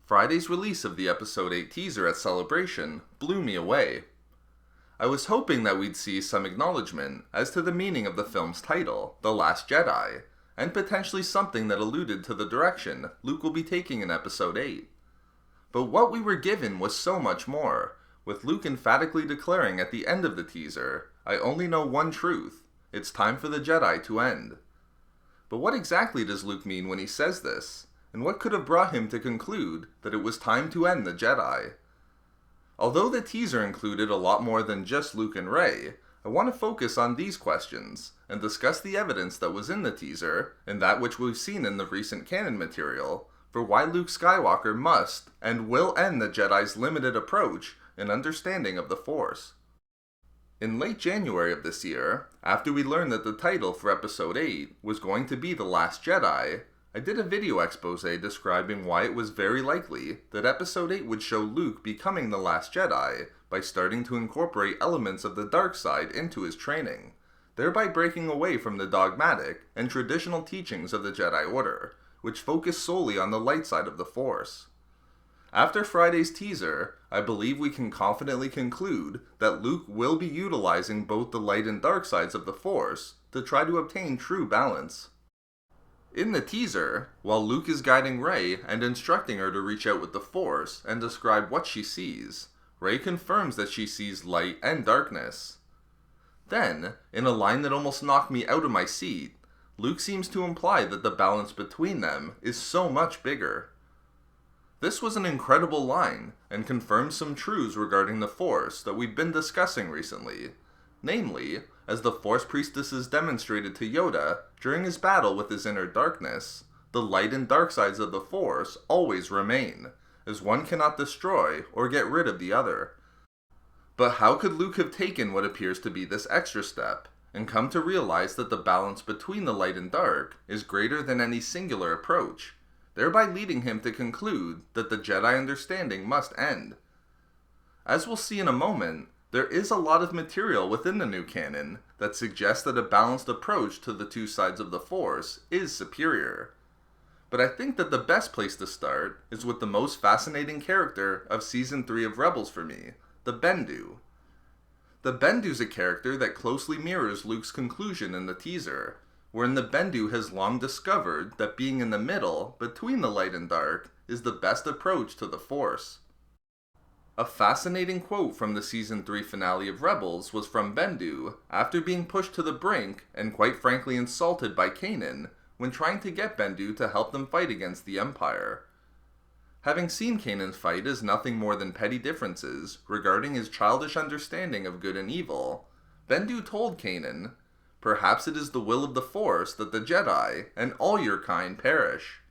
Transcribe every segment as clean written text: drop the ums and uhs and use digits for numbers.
Friday's release of the Episode 8 teaser at Celebration blew me away. I was hoping that we'd see some acknowledgement as to the meaning of the film's title, The Last Jedi, and potentially something that alluded to the direction Luke will be taking in Episode 8. But what we were given was so much more, with Luke emphatically declaring at the end of the teaser, "I only know one truth, it's time for the Jedi to end." But what exactly does Luke mean when he says this, and what could have brought him to conclude that it was time to end the Jedi? Although the teaser included a lot more than just Luke and Rey, I want to focus on these questions, and discuss the evidence that was in the teaser, and that which we've seen in the recent canon material, for why Luke Skywalker must and will end the Jedi's limited approach and understanding of the Force. In late January of this year, after we learned that the title for Episode 8 was going to be The Last Jedi, I did a video expose describing why it was very likely that Episode 8 would show Luke becoming the Last Jedi by starting to incorporate elements of the dark side into his training, thereby breaking away from the dogmatic and traditional teachings of the Jedi Order, which focus solely on the light side of the Force. After Friday's teaser, I believe we can confidently conclude that Luke will be utilizing both the light and dark sides of the Force to try to obtain true balance. In the teaser, while Luke is guiding Rey and instructing her to reach out with the Force and describe what she sees, Rey confirms that she sees light and darkness. Then, in a line that almost knocked me out of my seat, Luke seems to imply that the balance between them is so much bigger. This was an incredible line, and confirms some truths regarding the Force that we've been discussing recently. Namely, as the Force priestesses demonstrated to Yoda during his battle with his inner darkness, the light and dark sides of the Force always remain, as one cannot destroy or get rid of the other. But how could Luke have taken what appears to be this extra step, and come to realize that the balance between the light and dark is greater than any singular approach, thereby leading him to conclude that the Jedi understanding must end? As we'll see in a moment, there is a lot of material within the new canon that suggests that a balanced approach to the two sides of the Force is superior. But I think that the best place to start is with the most fascinating character of Season 3 of Rebels for me, the Bendu. The Bendu's a character that closely mirrors Luke's conclusion in the teaser, wherein the Bendu has long discovered that being in the middle, between the light and dark, is the best approach to the Force. A fascinating quote from the Season 3 finale of Rebels was from Bendu after being pushed to the brink and quite frankly insulted by Kanan when trying to get Bendu to help them fight against the Empire. Having seen Kanan fight as nothing more than petty differences regarding his childish understanding of good and evil, Bendu told Kanan, "Perhaps it is the will of the Force that the Jedi and all your kind perish."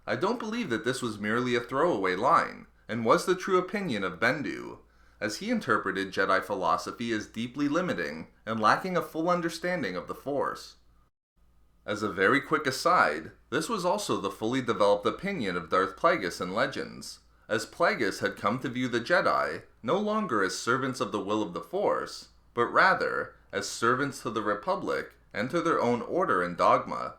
I don't believe that this was merely a throwaway line, and was the true opinion of Bendu, as he interpreted Jedi philosophy as deeply limiting and lacking a full understanding of the Force. As a very quick aside, this was also the fully developed opinion of Darth Plagueis in Legends, as Plagueis had come to view the Jedi no longer as servants of the will of the Force, but rather as servants to the Republic and to their own order and dogma.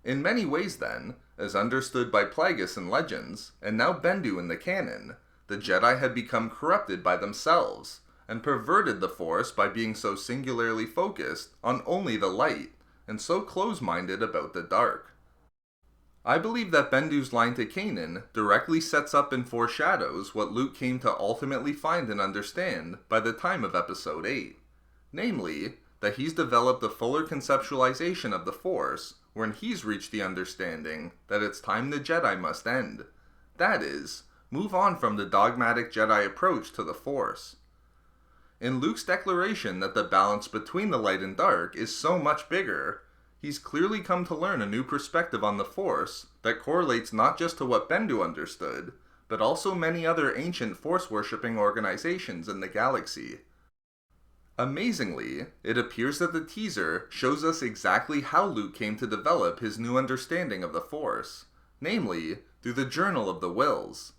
In many ways then, as understood by Plagueis in Legends, and now Bendu in the canon, the Jedi had become corrupted by themselves, and perverted the Force by being so singularly focused on only the light, and so close-minded about the dark. I believe that Bendu's line to Kanan directly sets up and foreshadows what Luke came to ultimately find and understand by the time of Episode 8. Namely, that he's developed a fuller conceptualization of the Force when he's reached the understanding that it's time the Jedi must end. That is, move on from the dogmatic Jedi approach to the Force. In Luke's declaration that the balance between the light and dark is so much bigger, he's clearly come to learn a new perspective on the Force that correlates not just to what Bendu understood, but also many other ancient Force-worshipping organizations in the galaxy. Amazingly, it appears that the teaser shows us exactly how Luke came to develop his new understanding of the Force, namely, through the Journal of the Wills.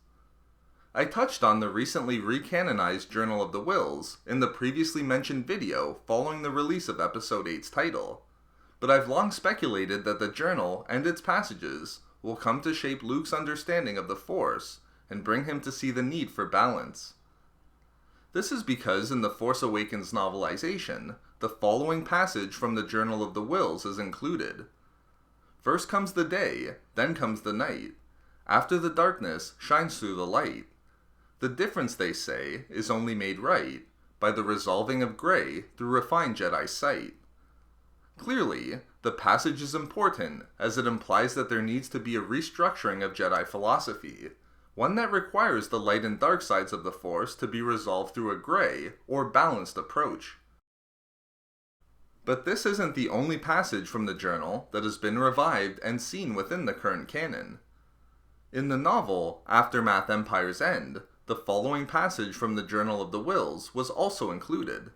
I touched on the recently recanonized Journal of the Wills in the previously mentioned video following the release of Episode 8's title, but I've long speculated that the journal and its passages will come to shape Luke's understanding of the Force and bring him to see the need for balance. This is because in the Force Awakens novelization, the following passage from the Journal of the Wills is included. First comes the day, then comes the night. After the darkness shines through the light. The difference, they say, is only made right by the resolving of gray through refined Jedi sight. Clearly, the passage is important as it implies that there needs to be a restructuring of Jedi philosophy, one that requires the light and dark sides of the Force to be resolved through a gray or balanced approach. But this isn't the only passage from the journal that has been revived and seen within the current canon. In the novel Aftermath Empire's End, the following passage from the Journal of the Wills was also included.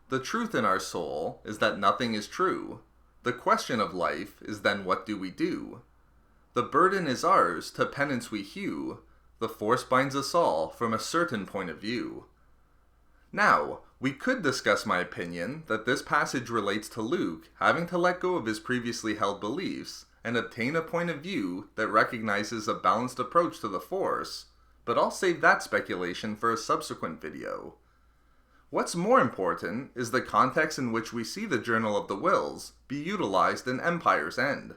The truth in our soul is that nothing is true. The question of life is then what do we do? The burden is ours, to penance we hew. The Force binds us all from a certain point of view. Now, we could discuss my opinion that this passage relates to Luke having to let go of his previously held beliefs and obtain a point of view that recognizes a balanced approach to the Force, but I'll save that speculation for a subsequent video. What's more important is the context in which we see the Journal of the Wills be utilized in Empire's End.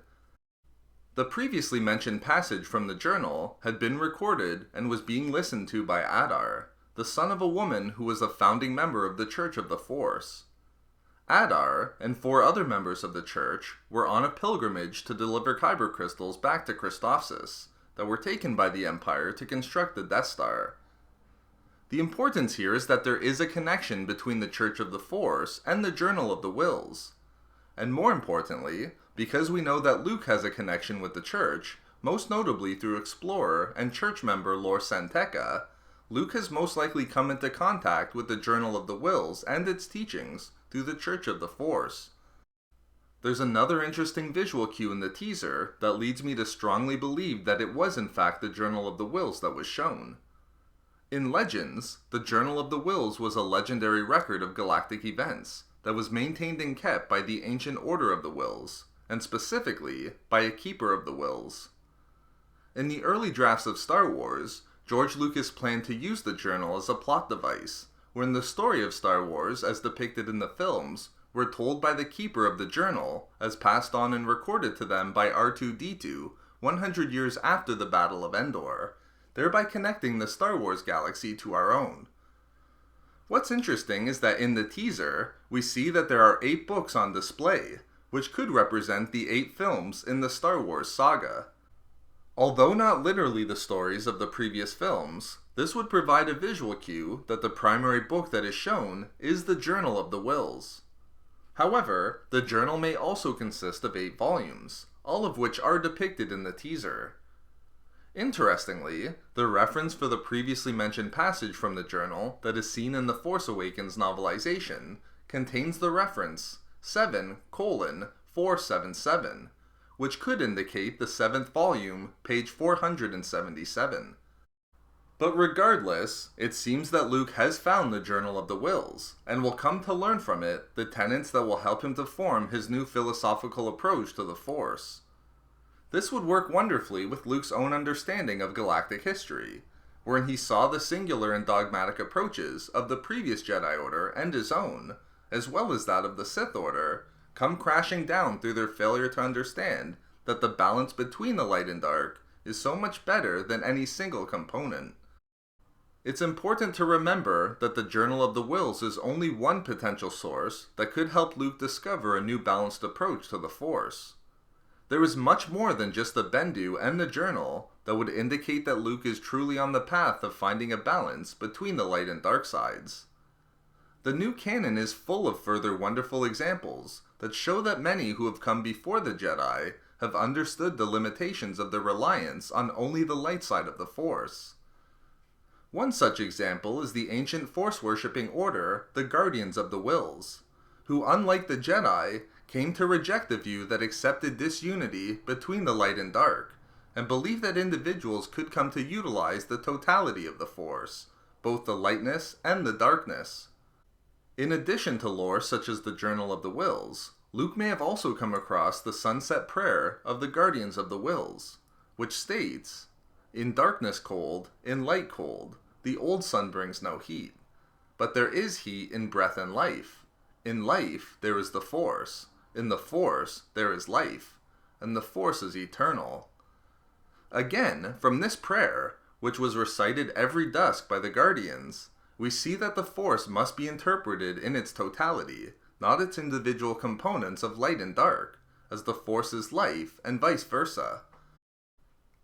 The previously mentioned passage from the journal had been recorded and was being listened to by Adar, the son of a woman who was a founding member of the Church of the Force. Adar and 4 other members of the Church were on a pilgrimage to deliver kyber crystals back to Christophsis that were taken by the Empire to construct the Death Star. The importance here is that there is a connection between the Church of the Force and the Journal of the Wills. And more importantly, because we know that Luke has a connection with the Church, most notably through explorer and Church member Lor San Tekka, Luke has most likely come into contact with the Journal of the Wills and its teachings through the Church of the Force. There's another interesting visual cue in the teaser that leads me to strongly believe that it was in fact the Journal of the Wills that was shown. In Legends, the Journal of the Wills was a legendary record of galactic events that was maintained and kept by the Ancient Order of the Wills, and specifically by a Keeper of the Wills. In the early drafts of Star Wars, George Lucas planned to use the journal as a plot device, wherein the story of Star Wars, as depicted in the films, were told by the Keeper of the Journal, as passed on and recorded to them by R2-D2 100 years after the Battle of Endor, thereby connecting the Star Wars galaxy to our own. What's interesting is that in the teaser, we see that there are 8 books on display, which could represent the 8 films in the Star Wars saga. Although not literally the stories of the previous films, this would provide a visual cue that the primary book that is shown is the Journal of the Wills. However, the journal may also consist of 8 volumes, all of which are depicted in the teaser. Interestingly, the reference for the previously mentioned passage from the journal that is seen in the Force Awakens novelization contains the reference 7:477, which could indicate the 7th volume, page 477. But regardless, it seems that Luke has found the Journal of the Wills, and will come to learn from it the tenets that will help him to form his new philosophical approach to the Force. This would work wonderfully with Luke's own understanding of galactic history, wherein he saw the singular and dogmatic approaches of the previous Jedi Order and his own, as well as that of the Sith Order, come crashing down through their failure to understand that the balance between the light and dark is so much better than any single component. It's important to remember that the Journal of the Wills is only one potential source that could help Luke discover a new balanced approach to the Force. There is much more than just the Bendu and the journal that would indicate that Luke is truly on the path of finding a balance between the light and dark sides. The new canon is full of further wonderful examples that show that many who have come before the Jedi have understood the limitations of their reliance on only the light side of the Force. One such example is the ancient Force-worshipping order, the Guardians of the Wills, who, unlike the Jedi, came to reject the view that accepted disunity between the light and dark, and believed that individuals could come to utilize the totality of the Force, both the lightness and the darkness. In addition to lore such as the Journal of the Wills, Luke may have also come across the sunset prayer of the Guardians of the Wills, which states, "In darkness cold, in light cold, the old sun brings no heat. But there is heat in breath and life. In life there is the Force. In the Force there is life. And the Force is eternal." Again, from this prayer, which was recited every dusk by the Guardians, we see that the Force must be interpreted in its totality, not its individual components of light and dark, as the Force is life and vice versa.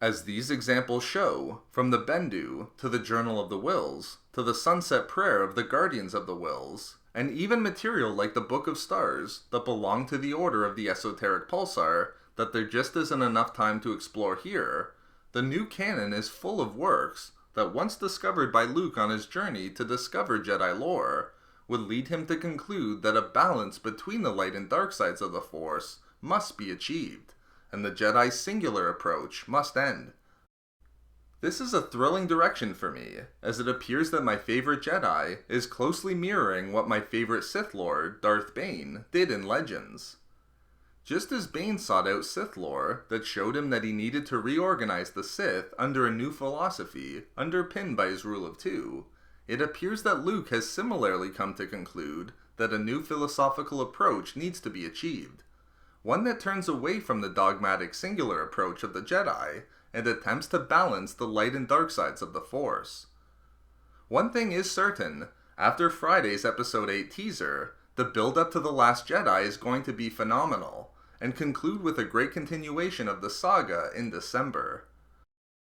As these examples show, from the Bendu to the Journal of the Wills, to the sunset prayer of the Guardians of the Wills, and even material like the Book of Stars that belong to the Order of the Esoteric Pulsar that there just isn't enough time to explore here, the new canon is full of works that once discovered by Luke on his journey to discover Jedi lore, would lead him to conclude that a balance between the light and dark sides of the Force must be achieved, and the Jedi's singular approach must end. This is a thrilling direction for me, as it appears that my favorite Jedi is closely mirroring what my favorite Sith Lord, Darth Bane, did in Legends. Just as Bane sought out Sith lore that showed him that he needed to reorganize the Sith under a new philosophy, underpinned by his rule of two, it appears that Luke has similarly come to conclude that a new philosophical approach needs to be achieved, one that turns away from the dogmatic singular approach of the Jedi and attempts to balance the light and dark sides of the Force. One thing is certain, after Friday's Episode 8 teaser, the build-up to The Last Jedi is going to be phenomenal, and conclude with a great continuation of the saga in December.